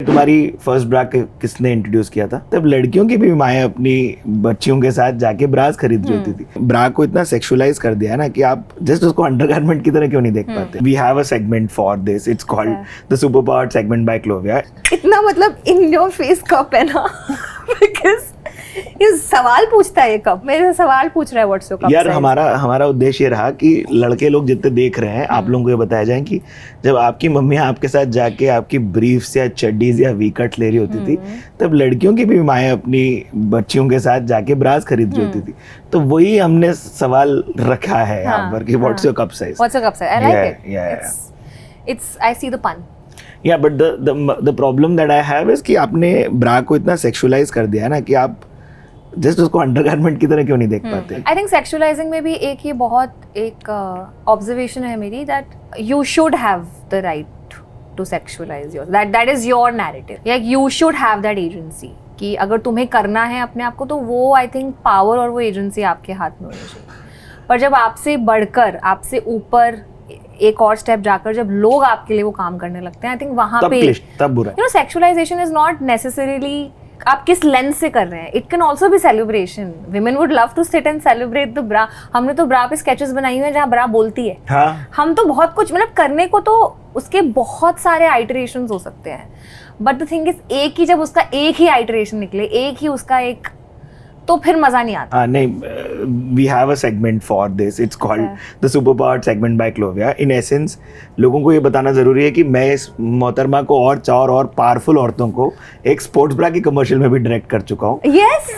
तुम्हारी फर्स्ट ब्रा किसने इंट्रोड्यूस किया था? तब लड़कियों की भी माएँ अपनी बच्चियों के साथ जाके ब्रास खरीद रही होती थी। ब्रा को इतना सेक्सुअलाइज कर दिया है ना कि आप जस्ट उसको अंडरगारमेंट की तरह क्यों नहीं देख पाते? We have a segment for this, it's called the super powered segment by Clovia. इतना मतलब इन योर फेस कप है ना बिकॉज ये सवाल पूछता है, ये कप मेरे से सवाल पूछ रहा है व्हाट्स योर कप यार हमारा उद्देश्य ये रहा कि लड़के लोग जितने देख रहे हैं आप लोगों को ये बताया जाए कि जब आपकी मम्मी आपके साथ जाके आपकी ब्रीफ्स या चड्डीज या वीकट ले रही होती थी, तब लड़कियों की भी माएँ अपनी बच्चियों के साथ जाके ब्रास खरीद रही होती थी। तो वही हमने सवाल रखा है यहाँ पर कि what's your cup size? What's your cup size? I like it. It's I see the पन। या but the problem that I have is कि आपने ब्रा को इतना सेक्सुअलाइज कर दिया है ना कि आप जस्ट उसको अंडरगारमेंट की तरह क्यों नहीं देख पाते? आई थिंक सेक्सुअलाइजिंग में भी एक ये बहुत एक ऑब्जर्वेशन है मेरी, that you should have the right to sexualize your, that is your narrative, like you should have that agency कि अगर तुम्हें करना है अपने आप को तो वो आई थिंक पावर और वो एजेंसी आपके हाथ में होनी चाहिए। पर जब आपसे बढ़कर, आपसे ऊपर एक और स्टेप जाकर जब लोग आपके लिए वो काम करने लगते हैं, आई थिंक वहां पे तब बुरा। You know sexualization is not necessarily आप किस लेंस से कर रहे हैं, it can also be celebration. Women would love to sit and celebrate the bra. हमने तो ब्रा पे स्केचेस बनाई हुई हैं जहाँ ब्रा बोलती है। हाँ। हम तो बहुत कुछ मतलब करने को तो उसके बहुत सारे आइटरेशंस हो सकते हैं, बट द थिंग इज एक ही जब उसका एक ही आइटरेशन निकले, एक ही उसका एक, तो फिर मजा नहीं आता। नहीं, we have a segment for this, it's called the super powered segment by Clovia. In essence लोगों को ये बताना जरूरी है कि मैं इस मोहतरमा को और 4 और पावरफुल औरतों को एक स्पोर्ट्स ब्रा की कमर्शियल में भी डायरेक्ट कर चुका हूँ। Yes,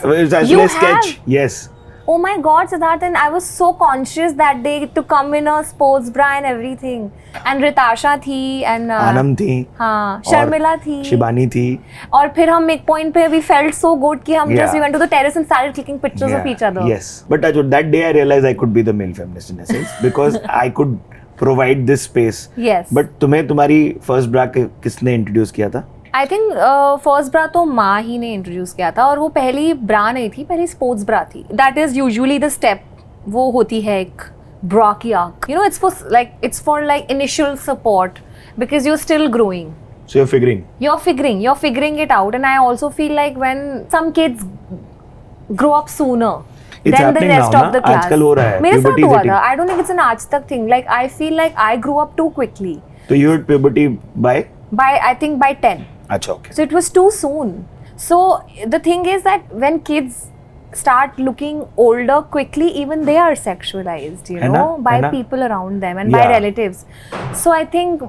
you have. Yes. Oh my God, Siddharth, and I was so conscious that day to come in a sports bra and everything. And Ritasha थी, and आनम थी, हाँ, शर्मिला थी, शिबानी थी, और फिर हम एक पॉइंट पे we felt so good कि हम just we went to the terrace and started clicking pictures of each other. Yes, but that day I realized I could be the male feminist in a sense because I could provide this space. Yes. But तुम्हें तुम्हारी first bra किसने introduce किया था? I think first ब्रा तो माँ ही ने introduce किया था, और वो पहली ब्रा नहीं थी, पहली स्पोर्ट्स ब्रा थी। That is usually the step, वो होती है एक ब्रा की arc, you know, it's for like initial support because you are still growing, so you're figuring it out. And I also feel like when some kids grow up sooner It's than the rest now, of the class. आजकल हो रहा है, मेरे साथ puberty हुआ setting. था, I don't think it's an आज तक thing, like I feel like I grew up too quickly. So you hit puberty by I think by 10. अच्छा, okay. So it was too soon. So the thing is that when kids start looking older quickly, even they are sexualized, you know, by people around them and by relatives. So I think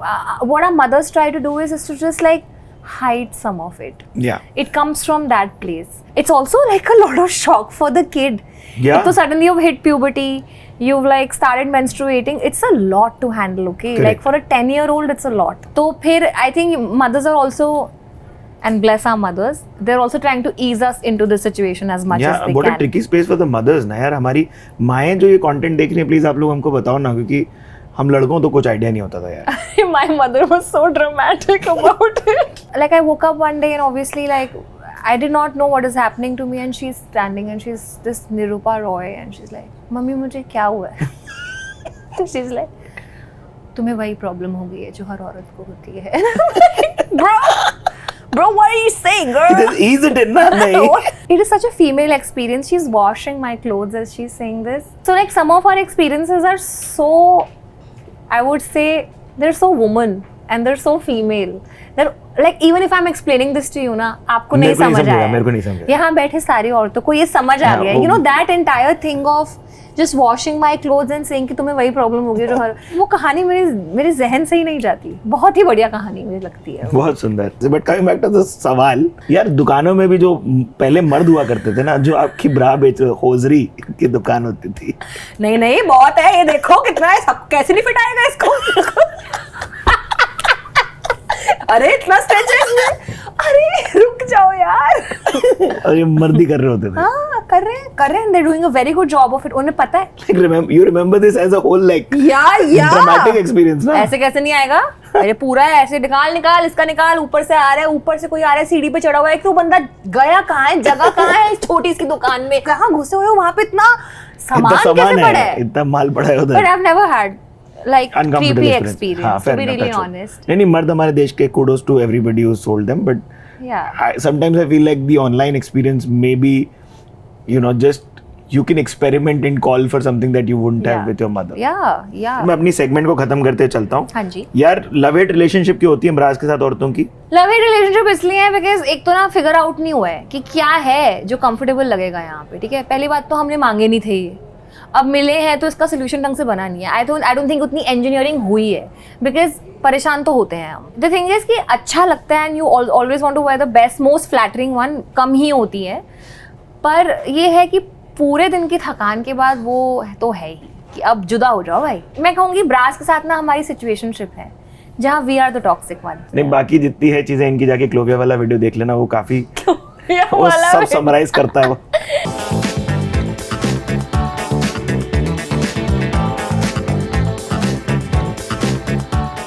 what our mothers try to do is to just like hide some of it. Yeah. It comes from that place. It's also like a lot of shock for the kid. Yeah. So suddenly you've hit puberty, you've like started menstruating. It's a lot to handle, okay? Correct. Like for a 10-year-old, it's a lot. So फिर I think mothers are also, and bless our mothers, they're also trying to ease us into this situation as much as they what can. a tricky space for the mothers ना यार। हमारी माएँ जो ये content देख रही हैं, please आप लोग हमको बताओ ना, क्योंकि हम लड़कों तो कुछ आइडिया नहीं होता था यार। My mother was so dramatic about it. Like I woke up one day and obviously like I did not know what is happening to me, and she's standing and she's this Nirupa Roy and she's like, mummy मुझे क्या हुआ है? She's like, तुम्हें वही problem हो गई है जो हर औरत को होती है। Bro, what are you saying, girl? Ease it in ना, नहीं। It is such a female experience. She's washing my clothes as she's saying this. So like some of our experiences are so, I would say, they're so woman and they're so female. They're like, even if I'm explaining this to you ना, आपको नहीं समझ आया। मेरे को नहीं समझ। यहाँ बैठे सारी औरतों को ये समझ आ गया। You know that entire thing of just washing my clothes and saying कि तुम्हें वही प्रॉब्लम हो गई जो हर, वो कहानी मेरे जहन से ही नहीं जाती। बहुत ही बढ़िया कहानी मुझे लगती है। बहुत सुंदर। But coming back to the सवाल, यार दुकानों में भी जो पहले मर्द हुआ करते थे ना, जो आपकी ब्रा बेच, होजरी की दुकान होती थी। नहीं बहुत है, ये देखो कितना है, सब कैसे नहीं फिट आएगा इसको। अरे इतना स्ट्रेच है इसमें, अरे रुक जाओ यार। और ये मर्दी कर रहे होते थे। हाँ कर रहे हैं, they're doing a very good job of it, उन्हें पता है। Like you remember this as a whole like dramatic experience ना? ऐसे कैसे नहीं आएगा? अरे पूरा है ऐसे, निकाल इसका निकाल, ऊपर से आ रहा है, ऊपर से कोई आ रहा है, सीढ़ी पे चढ़ा हुआ है, एक तो बंदा गया कहाँ है, जगह कहाँ है, छोटी सी दुकान में कहाँ घुसे हुए हो, वहाँ पे इतना सामान कैसे पड़ा है, इतना माल पड़ा है उधर। But I've never had like uncomfortable creepy experience. experience, हाँ, to fair be enough, really that's all. honest. नहीं मर्द हमारे देश के kudos to everybody who sold them, but Yeah. sometimes I feel like the online experience maybe, you know, just you can experiment and call for something that you wouldn't have Yeah. with your mother. Yeah. मैं अपनी segment को खत्म करते चलता हूँ. हाँ जी. यार love hate relationship की होती है ब्राज के साथ औरतों की. लव हेट रिलेशनशिप इसलिए है बिकॉज एक तो ना फिगर आउट नहीं हुआ है कि क्या है जो कंफर्टेबल लगेगा यहाँ पे. ठीक है, पहली बात तो हमने मांगे नहीं थे ये, अब मिले हैं तो इसका सोल्यूशन ढंग से बना नहीं है. आई डोंट थिंक उतनी इंजीनियरिंग हुई है बिकॉज परेशान तो होते हैं हम. द थिंग इज कि अच्छा लगता है and you always want to wear the best most flattering one कम ही होती है, पर ये है कि पूरे दिन की थकान के बाद वो तो है ही कि अब जुदा हो जाओ भाई. मैं कहूँगी ब्रास के साथ ना हमारी सिचुएशनशिप है जहाँ we are the toxic one. नहीं बाकी जितनी है चीजें इनकी जाके क्लोविया वाला वीडियो देख लेना, वो काफी वो सब समराइज करता है वो.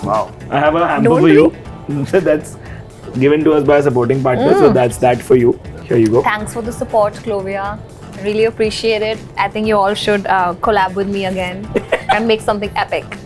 Wow, I have a hamper Don't for we? you. So that's given to us by a supporting partner. So that's that for you. Here you go. Thanks for the support, Clovia. Really appreciate it. I think you all should collab with me again and make something epic.